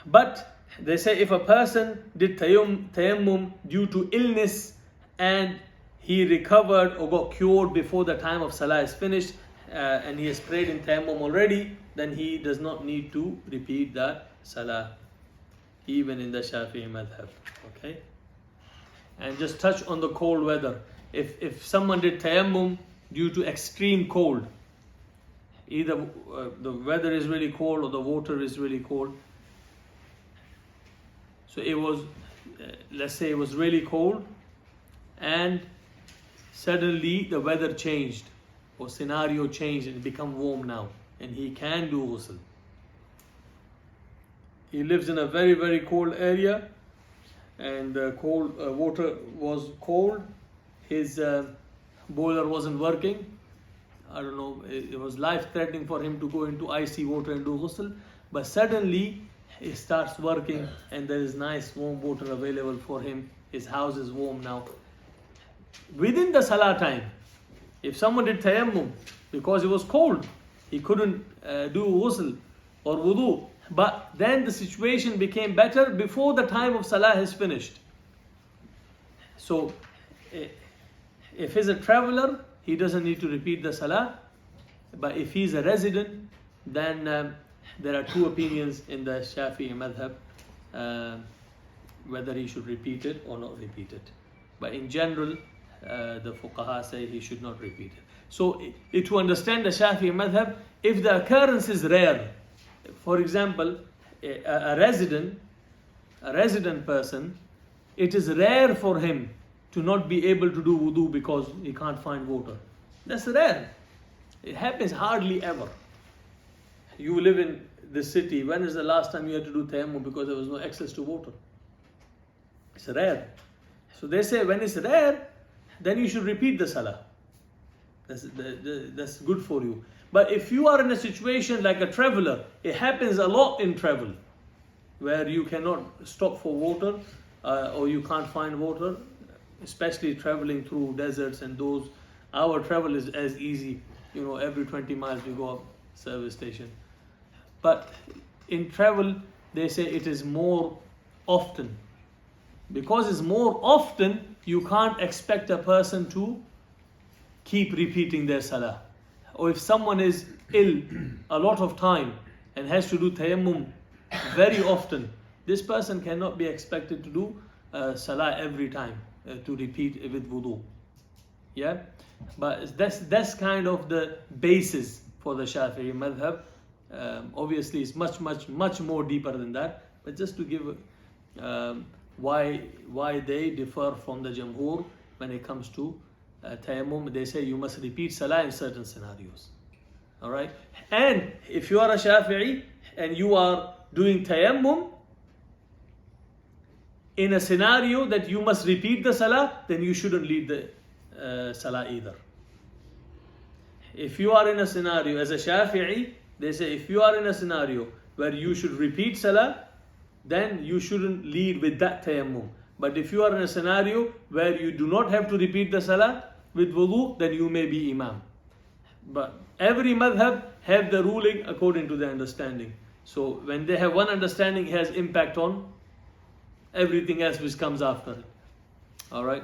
But they say if a person did tayammum due to illness and he recovered or got cured before the time of salah is finished, and he has prayed in tayammum already, then he does not need to repeat that salah, even in the Shafi'i madhab. Okay? And just touch on the cold weather. If someone did tayammum due to extreme cold, either the weather is really cold or the water is really cold. So it was, let's say it was really cold and suddenly the weather changed or scenario changed and it become warm now and he can do ghusl. He lives in a very, very cold area and the cold water was cold. His boiler wasn't working. I don't know, it was life-threatening for him to go into icy water and do ghusl. But suddenly it starts working and there is nice warm water available for him. His house is warm now. Within the salah time, if someone did tayammum because it was cold, he couldn't do ghusl or wudu, but then the situation became better before the time of salah has finished. So if he's a traveler, he doesn't need to repeat the salah. But if he's a resident, then there are two opinions in the Shafi'i madhab, whether he should repeat it or not repeat it. But in general, the fuqaha say he should not repeat it. So to understand the Shafi'i madhab, if the occurrence is rare, for example, a resident person, it is rare for him to not be able to do wudu because he can't find water. That's rare. It happens hardly ever. You live in the city. When is the last time you had to do tayammum because there was no access to water? It's rare. So they say when it's rare, then you should repeat the salah. That's good for you. But if you are in a situation like a traveler, it happens a lot in travel, where you cannot stop for water or you can't find water, especially traveling through deserts and those. Our travel is as easy, every 20 miles we go up service station. But in travel, they say it is more often. Because it's more often, you can't expect a person to keep repeating their salah. Or if someone is ill a lot of time and has to do tayammum very often, this person cannot be expected to do salah every time, to repeat with wudu. Yeah? But that's kind of the basis for the Shafi'i madhab. Obviously it's much more deeper than that, but just to give why they differ from the Jamhur when it comes to tayammum. They say you must repeat salah in certain scenarios. Alright? And if you are a Shafi'i and you are doing tayammum in a scenario that you must repeat the salah, then you shouldn't lead the salah either. If you are in a scenario as a Shafi'i, they say if you are in a scenario where you should repeat salah, then you shouldn't lead with that tayammum. But if you are in a scenario where you do not have to repeat the salah with wudu, then you may be imam. But every madhab have the ruling according to their understanding. So when they have one understanding, it has impact on everything else which comes after it. Alright?